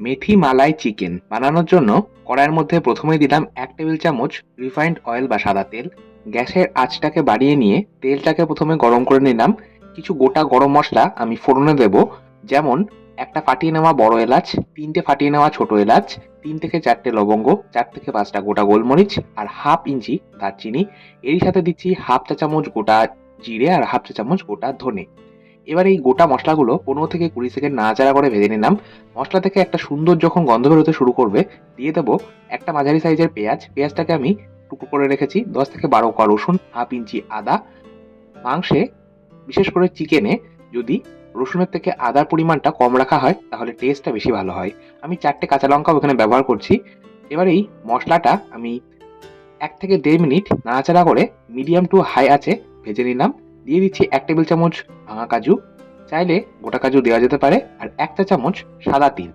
মেথি মালাই chicken বানানোর জন্য কড়াইয়ের মধ্যে প্রথমেই দিলাম 1 টেবিল চামচ রিফাইন্ড অয়েল বা সাদা তেল। গ্যাসের আঁচটাকে বাড়িয়ে নিয়ে তেলটাকে প্রথমে গরম করে নিলাম। কিছু গোটা গরম মশলা আমি ফোড়নে দেব, যেমন একটা ফাটিয়ে নেওয়া বড় এলাচ, 3টে ফাটিয়ে নেওয়া ছোট এলাচ, 3 থেকে 4টে লবঙ্গ, 4 থেকে 5টা গোটা গোলমরিচ আর হাফ ইঞ্চি দারচিনি। এরই সাথে দিচ্ছি হাফ চা চামচ গোটা জিরে আর হাফ চা চামচ গোটা ধনে। এবার এই গোটা মশলাগুলো 15 থেকে 20 সেকেন্ড নাড়াচাড়া করে ভেজে নিলাম। মশলা থেকে একটা সুন্দর যখন গন্ধ বেরোতে শুরু করবে, দিয়ে দেবো একটা মাঝারি সাইজের পেঁয়াজ। পেঁয়াজটাকে আমি টুকরো করে রেখেছি। 10 থেকে 12 কোয়া রসুন, হাফ ইঞ্চি আদা। মাংসে, বিশেষ করে চিকেনে, যদি রসুনের থেকে আদার পরিমাণটা কম রাখা হয় তাহলে টেস্টটা বেশি ভালো হয়। আমি 4টে কাঁচা লঙ্কাও এখানে ব্যবহার করছি। এবার এই মশলাটা আমি 1 থেকে 1.5 মিনিট নাড়াচাড়া করে মিডিয়াম টু হাই আঁচে ভেজে নিলাম। দিয়ে দিচ্ছি 1 টেবিল চামচ ভাঙা কাজু, চাইলে গোটা কাজু দেওয়া যেতে পারে, আর 1 চা চামচ সাদা তিল।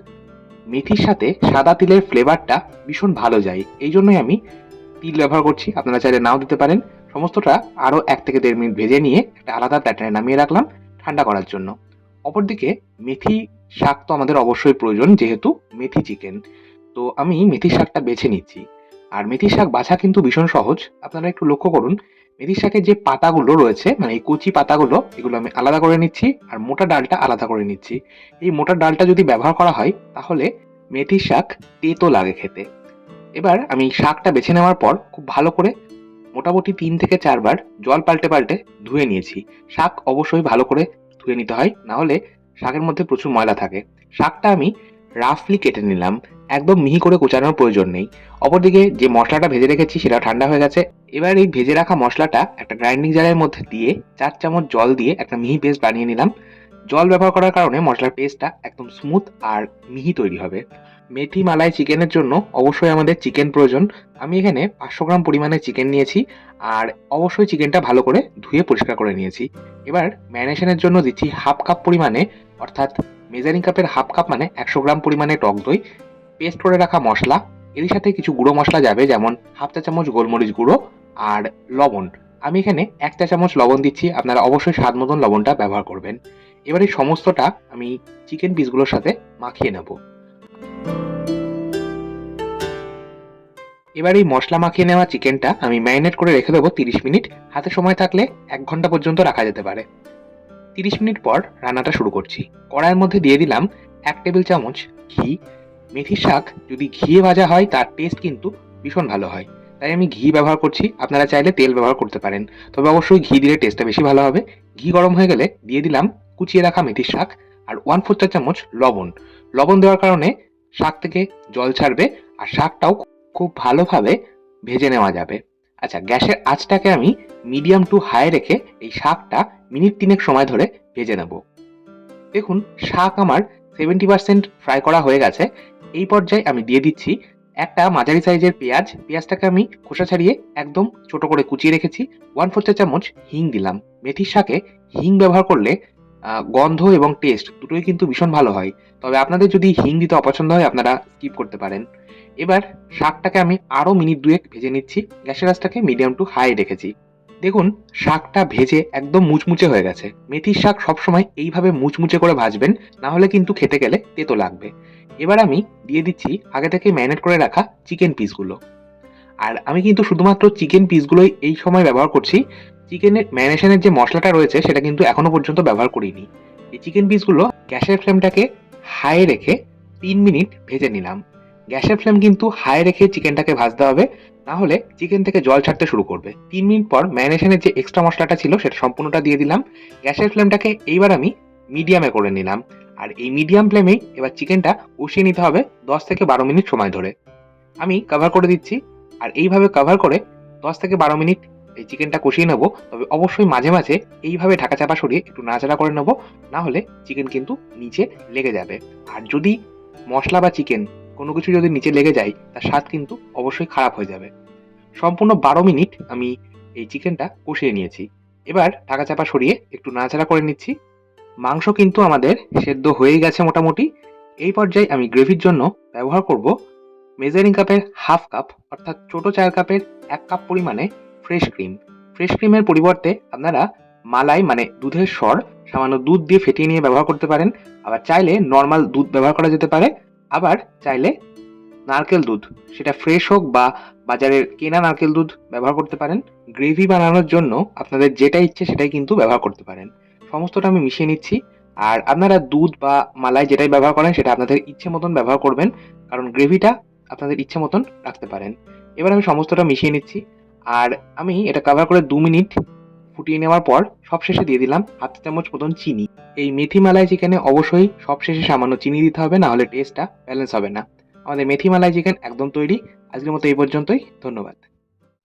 মেথির সাথে সাদা তিলের ফ্লেভারটা ভীষণ ভালো যায়, এই জন্যই আমি তিল ব্যবহার করছি, আপনারা চাইলে নাও দিতে পারেন। সমস্তটা আরও 1 থেকে 1.5 মিনিট ভেজে নিয়ে একটা আলাদা প্ল্যাটারে নামিয়ে রাখলাম ঠান্ডা করার জন্য। অপরদিকে মেথি শাক তো আমাদের অবশ্যই প্রয়োজন, যেহেতু মেথি চিকেন। তো আমি মেথি শাকটা বেছে নিচ্ছি। আর মেথি শাক বাছা কিন্তু ভীষণ সহজ। আপনারা একটু লক্ষ্য করুন, মেথি শাকের যে পাতাগুলো রয়েছে, মানে এই কচি পাতাগুলো, এগুলো আমি আলাদা করে নিচ্ছি আর মোটা ডালটা আলাদা করে নিচ্ছি। এই মোটা ডালটা যদি ব্যবহার করা হয় তাহলে মেথি শাক তেতো লাগে খেতে। এবার আমি শাকটা বেছে নেওয়ার পর খুব ভালো করে মোটামুটি 3 থেকে 4 বার জল পাল্টে পাল্টে ধুয়ে নিয়েছি। শাক অবশ্যই ভালো করে ধুয়ে নিতে হয়, না হলে শাকের মধ্যে প্রচুর ময়লা থাকে। শাকটা আমি রাফলি কেটে নিলাম, একদম মিহি করে কুচানোর প্রয়োজন নেই। অপরদিকে যে মশলাটা ভেজে রেখেছি সেটা ঠান্ডা হয়ে গেছে। এবার এই ভেজে রাখা মশলাটা একটা গ্রাইন্ডিং জারের মধ্যে দিয়ে 4 চামচ জল দিয়ে একটা মিহি পেস্ট বানিয়ে নিলাম। জল ব্যবহার করার কারণে মশলার পেস্টটা একদম স্মুথ আর মিহি তৈরি হবে। মেথি মালাই চিকেনের জন্য অবশ্যই আমাদের চিকেন প্রয়োজন। আমি এখানে 500 গ্রাম পরিমাণে চিকেন নিয়েছি, আর অবশ্যই চিকেনটা ভালো করে ধুয়ে পরিষ্কার করে নিয়েছি। এবার ম্যারিনেশনের জন্য দিচ্ছি হাফ কাপ পরিমাণে, অর্থাৎ মেজারিং কাপের হাফ কাপ মানে 100 গ্রাম পরিমাণে টক দই, পেস্ট করে রাখা মশলা, এর সাথে কিছু গুঁড়ো মশলা যাবে, যেমন হাফ চা চামচ গোলমরিচ গুঁড়ো আর লবণ। আমি এখানে 1 চা চামচ লবণ দিচ্ছি, আপনারা অবশ্যই স্বাদ মতন লবণটা ব্যবহার করবেন। এবার এই সমস্তটা আমি চিকেন পিসগুলোর সাথে মাখিয়ে নেব। এবার এই মশলা মাখিয়ে নেওয়া চিকেনটা আমি ম্যারিনেট করে রেখে দেবো 30 মিনিট। হাতে সময় থাকলে 1 ঘন্টা পর্যন্ত রাখা যেতে পারে। 30 মিনিট পর রান্নাটা শুরু করছি। কড়াইয়ের মধ্যে দিয়ে দিলাম 1 টেবিল চামচ ঘি। মেথির শাক যদি ঘিয়ে ভাজা হয় তার টেস্ট কিন্তু ভীষণ ভালো হয়, তাই আমি ঘি ব্যবহার করছি। আপনারা চাইলে তেল ব্যবহার করতে পারেন, তবে অবশ্যই ঘি দিলে টেস্টটা বেশি ভালো হবে। ঘি গরম হয়ে গেলে দিয়ে দিলাম কুচিয়ে রাখা মেথির শাক আর 1/4 চা চামচ লবণ। লবণ দেওয়ার কারণে শাক থেকে জল ছাড়বে আর শাকটাও খুব ভালোভাবে ভেজে নেওয়া যাবে। আচ্ছা, গ্যাসের আঁচটাকে আমি মিডিয়াম টু হাই রেখে এই শাকটা মিনিট 3 সময় ধরে ভেজে নেব। দেখুন, শাক আমার 70% ফ্রাই করা হয়ে গেছে। এই পর্যায়ে আমি দিয়ে দিচ্ছি একটা মাঝারি সাইজের পেঁয়াজ। পেঁয়াজটাকে আমি খোসা ছাড়িয়ে একদম ছোট করে কুচিয়ে রেখেছি। 1/4 চা চামচ হিং দিলাম। মেথির শাকে হিং ব্যবহার করলে গন্ধ এবং টেস্ট দুটোই কিন্তু ভীষণ ভালো হয়। তবে আপনাদের যদি হিং দিতে অপছন্দ হয় আপনারা স্কিপ করতে পারেন। এবার শাকটাকে আমি আরও মিনিট 2 ভেজে নিচ্ছি। গ্যাসের আঁচটাকে মিডিয়াম টু হাই রেখেছি। দেখুন, শাকটা ভেজে একদম মুচমুচে হয়ে গেছে। মেথির শাক সবসময় এইভাবে মুচমুচে করে ভাজবেন, না হলে কিন্তু খেতে গেলে তেতো লাগবে। এবার আমি দিয়ে দিচ্ছি আগে থেকে ম্যারিনেট করে রাখা চিকেন পিসগুলো। আর আমি কিন্তু শুধুমাত্র চিকেন পিসগুলোই এই সময় ব্যবহার করছি। চিকেনের ম্যারিনেশনের যে মশলাটা রয়েছে সেটা কিন্তু এখনো পর্যন্ত ব্যবহার করিনি। এই চিকেন পিসগুলো গ্যাসের ফ্লেমটাকে হাই রেখে 3 মিনিট ভেজে নিলাম। গ্যাসের ফ্লেম কিন্তু হাই রেখে চিকেনটাকে ভাজতে হবে, না হলে চিকেন থেকে জল ছাড়তে শুরু করবে। 3 মিনিট পর ম্যারিনেশনের যে এক্সট্রা মশলাটা ছিল সেটা সম্পূর্ণটা দিয়ে দিলাম। গ্যাসের ফ্লেমটাকে এইবার আমি মিডিয়ামে করে নিলাম। আর এই মিডিয়াম ফ্লেমেই এবার চিকেনটা কষিয়ে নিতে হবে 10 থেকে 12 মিনিট সময় ধরে। আমি কভার করে দিচ্ছি, আর এইভাবে কভার করে 10 থেকে 12 মিনিট এই চিকেনটা কষিয়ে নেব। তবে অবশ্যই মাঝে মাঝে এইভাবে ঢাকা চাপা সরিয়ে একটু নাড়াচাড়া করে নেব, না হলে চিকেন কিন্তু নিচে লেগে যাবে। আর যদি মশলা বা চিকেন কোনো কিছু যদি নিচে লেগে যায় তার স্বাদ কিন্তু অবশ্যই খারাপ হয়ে যাবে। সম্পূর্ণ 12 মিনিট আমি এই চিকেনটা কষিয়ে নিয়েছি। এবার ঢাকা চাপা সরিয়ে একটু নাড়াচাড়া করে নিচ্ছি। মাংস কিন্তু আমাদের সেদ্ধ হয়েই গেছে মোটামুটি। এই পর্যায়ে আমি গ্রেভির জন্য ব্যবহার করব মেজারিং কাপের হাফ কাপ, অর্থাৎ ছোট 4 কাপের 1 কাপ পরিমাণে ফ্রেশ ক্রিম। ফ্রেশ ক্রিমের পরিবর্তে আপনারা মালাই মানে দুধের স্বর সামান্য দুধ দিয়ে ফেটিয়ে নিয়ে ব্যবহার করতে পারেন। আবার চাইলে নর্মাল দুধ ব্যবহার করা যেতে পারে। আবার চাইলে নারকেল দুধ, সেটা ফ্রেশ হোক বা বাজারের কেনা নারকেল দুধ ব্যবহার করতে পারেন। গ্রেভি বানানোর জন্য আপনাদের যেটা ইচ্ছে সেটাই কিন্তু ব্যবহার করতে পারেন। সমস্তটা আমি মিশিয়ে নিচ্ছি। আর আপনারা দুধ বা মালাই যেটাই ব্যবহার করেন সেটা আপনাদের ইচ্ছে মতন ব্যবহার করবেন, কারণ গ্রেভিটা আপনাদের ইচ্ছে মতন রাখতে পারেন। এবার আমি সমস্তটা মিশিয়ে নিচ্ছি। আর আমি এটা কভার করে 2 মিনিট ফুটিয়ে নেওয়ার পর সবশেষে দিয়ে দিলাম হাফ চা চামচ মতন চিনি। এই মেথি মালাই চিকেনে অবশ্যই সবশেষে সামান্য চিনি দিতে হবে, না হলে টেস্টটা ব্যালেন্স হবে না। আমাদের মেথি মালাই চিকেন একদম তৈরি। আজকের মতো এই পর্যন্তই। ধন্যবাদ।